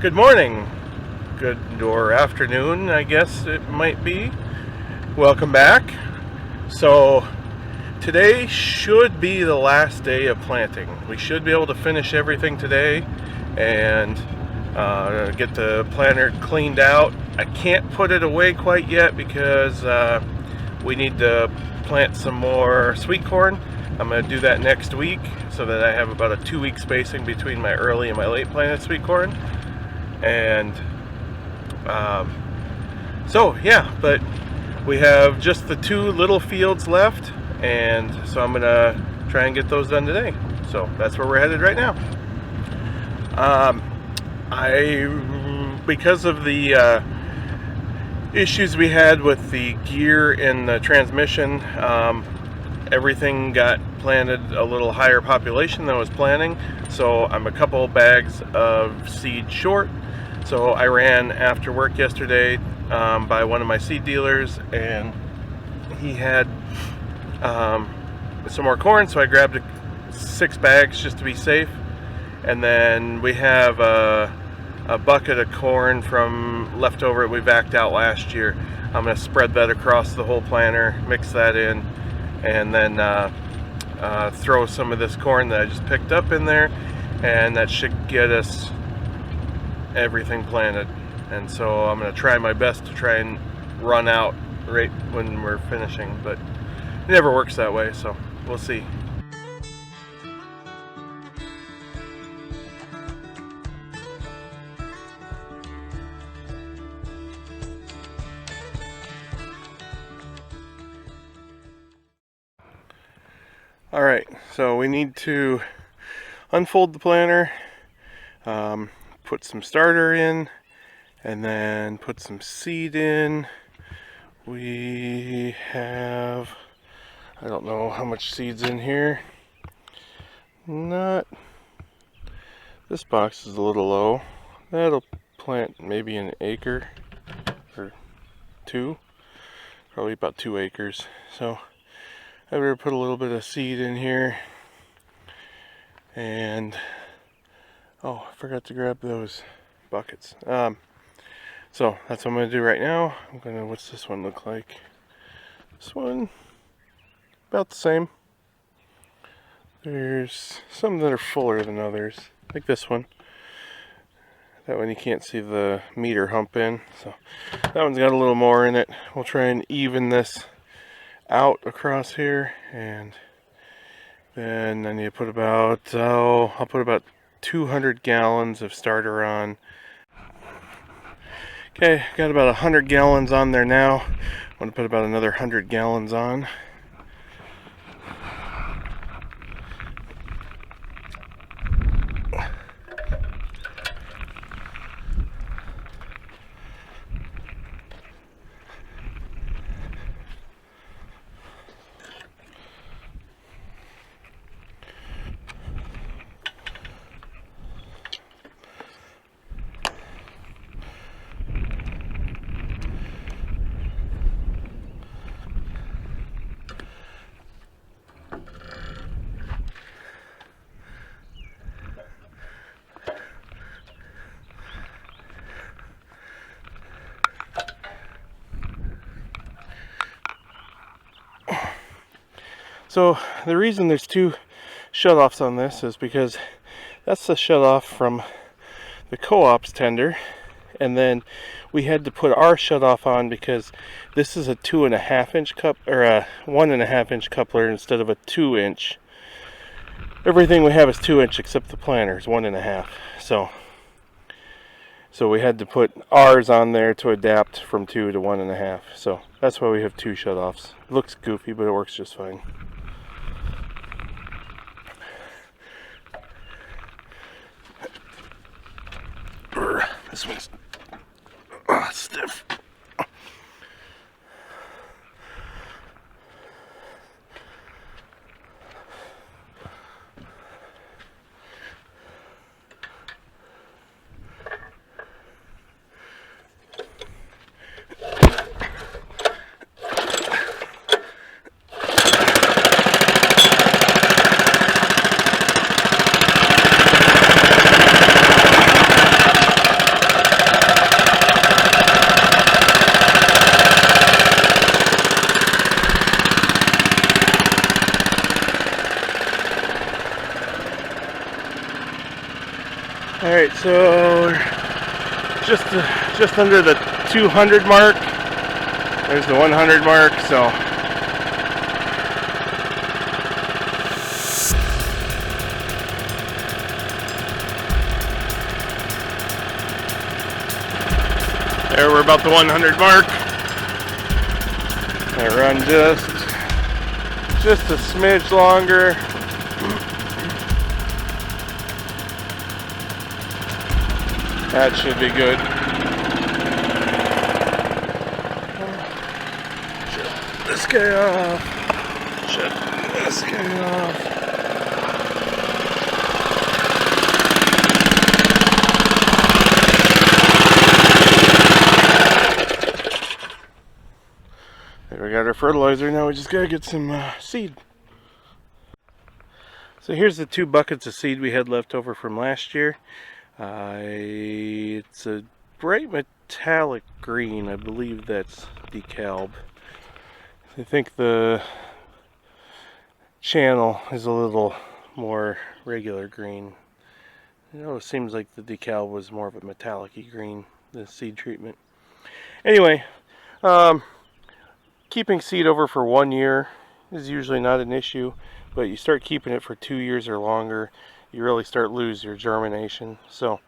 Good morning, good or afternoon, I guess it might be. Welcome back. So today should be the last day of planting. We should be able to finish everything today and get the planter cleaned out. I can't put it away quite yet because we need to plant some more sweet corn. I'm going to do that next week so that I have about a 2-week spacing between my early and my late planted sweet corn. And so yeah, but we have just the 2 little fields left, and so I'm gonna try and get those done today. So that's where we're headed right now. Because of the issues we had with the gear and the transmission, everything got planted a little higher population than I was planning, so I'm a couple bags of seed short. So I ran after work yesterday by one of my seed dealers, and he had some more corn, so I grabbed 6 bags just to be safe. And then we have a bucket of corn from leftover we vacked out last year. I'm going to spread that across the whole planter, mix that in, and then throw some of this corn that I just picked up in there, and that should get us everything planted. And so I'm going to try my best to try and run out right when we're finishing, but it never works that way, so we'll see. Alright, so we need to unfold the planter, put some starter in, and then put some seed in. We have, I don't know how much seed's in here. Not, this box is a little low. That'll plant maybe an acre or 2, probably about 2 acres. So I better put a little bit of seed in here. And oh, I forgot to grab those buckets. So that's what I'm going to do right now. What's this one look like? This one, about the same. There's some that are fuller than others, like this one. That one you can't see the meter hump in, so that one's got a little more in it. We'll try and even this out across here, and then I need to put about, I'll put about 200 gallons of starter on. Okay, got about 100 gallons on there now. I'm going to put about another 100 gallons on. So the reason there's 2 shutoffs on this is because that's the shutoff from the co-op's tender, and then we had to put our shutoff on because this is a 2.5-inch cup, or a 1.5-inch coupler instead of a 2-inch. Everything we have is 2-inch except the planter is 1.5. So we had to put ours on there to adapt from 2 to 1.5. So that's why we have 2 shutoffs. It looks goofy, but it works just fine. This one's stiff. Alright, so just under the 200 mark. There's the 100 mark, so there, we're about the 100 mark. I run just a smidge longer. That should be good. Shut this guy off. Shut this guy off. There, we got our fertilizer. Now we just gotta get some seed. So here's the 2 buckets of seed we had left over from last year. It's a bright metallic green. I believe that's DeKalb. I think the channel is a little more regular green. You know, it seems like the DeKalb was more of a metallic-y green, the seed treatment. Anyway, keeping seed over for 1 year is usually not an issue, but you start keeping it for 2 years or longer, you really start lose your germination. So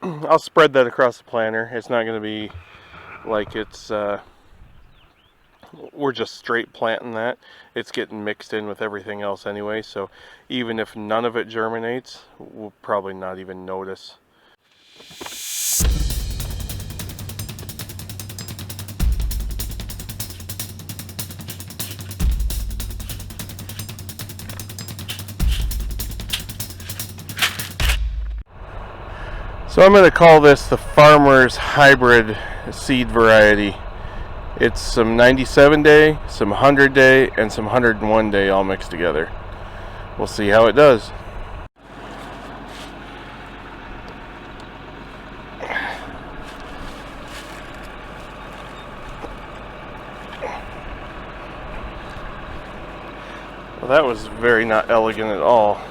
I'll spread that across the planter. It's not going to be like it's we're just straight planting that. It's getting mixed in with everything else anyway, so even if none of it germinates, we'll probably not even notice. So I'm going to call this the Farmer's Hybrid seed variety. It's some 97 day, some 100 day, and some 101 day all mixed together. We'll see how it does. Well, that was very not elegant at all.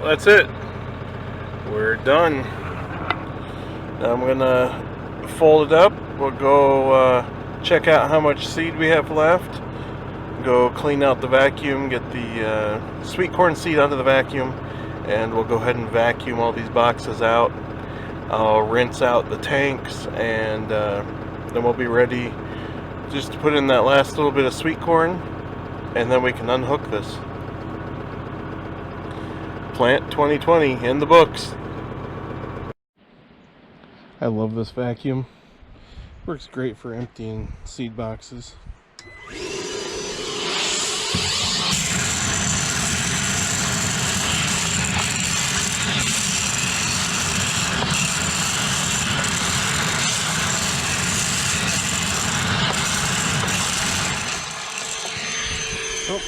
that's it. We're done. Now I'm gonna fold it up. We'll go check out how much seed we have left. Go clean out the vacuum, get the sweet corn seed out of the vacuum, and we'll go ahead and vacuum all these boxes out. I'll rinse out the tanks, and then we'll be ready just to put in that last little bit of sweet corn, and then we can unhook this. Plant 2020 in the books. I love this vacuum. Works great for emptying seed boxes. Oh.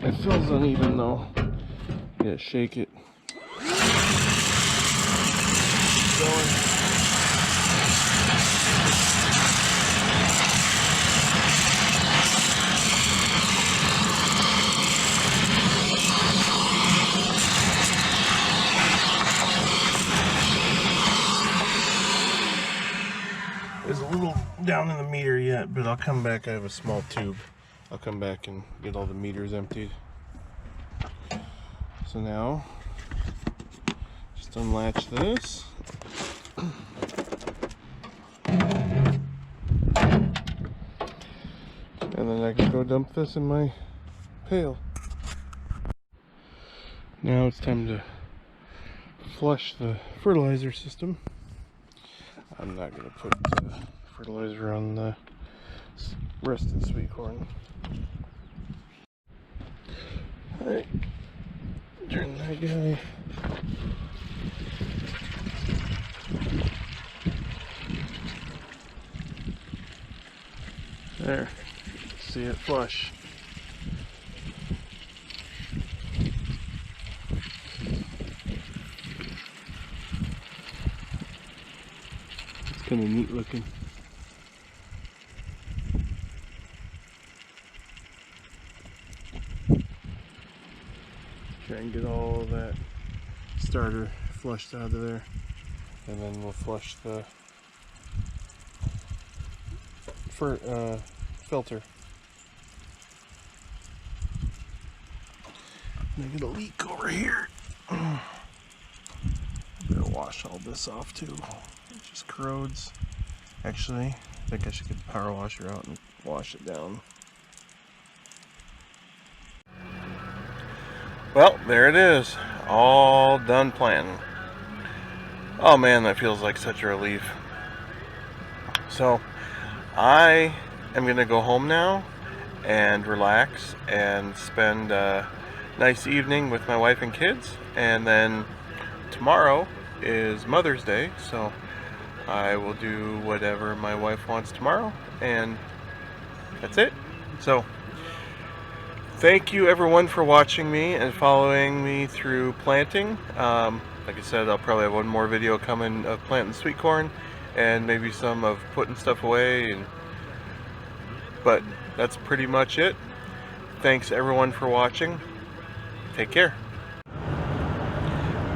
It feels uneven though. Yeah, shake it. Going. There's a little down in the meter yet, but I'll come back. I have a small tube. I'll come back and get all the meters emptied. So now, just unlatch this. And then I can go dump this in my pail. Now it's time to flush the fertilizer system. I'm not going to put fertilizer on the rest of the sweet corn. Alright, turn that guy. There, see it flush. It's kind of neat looking. Try and get all of that starter flushed out of there, and then we'll flush the filter. And I get a leak over here. Better wash all this off too. It just corrodes. Actually, I think I should get the power washer out and wash it down. Well, there it is. All done planting. Oh man, that feels like such a relief. So, I am going to go home now and relax and spend a nice evening with my wife and kids. And then tomorrow is Mother's Day, so I will do whatever my wife wants tomorrow. And that's it. So, thank you everyone for watching me and following me through planting. Like I said, I'll probably have one more video coming of planting sweet corn and maybe some of putting stuff away. But that's pretty much it. Thanks everyone for watching. Take care.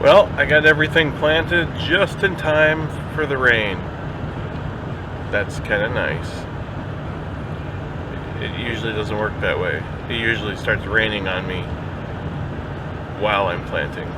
Well, I got everything planted just in time for the rain. That's kind of nice. It usually doesn't work that way. It usually starts raining on me while I'm planting.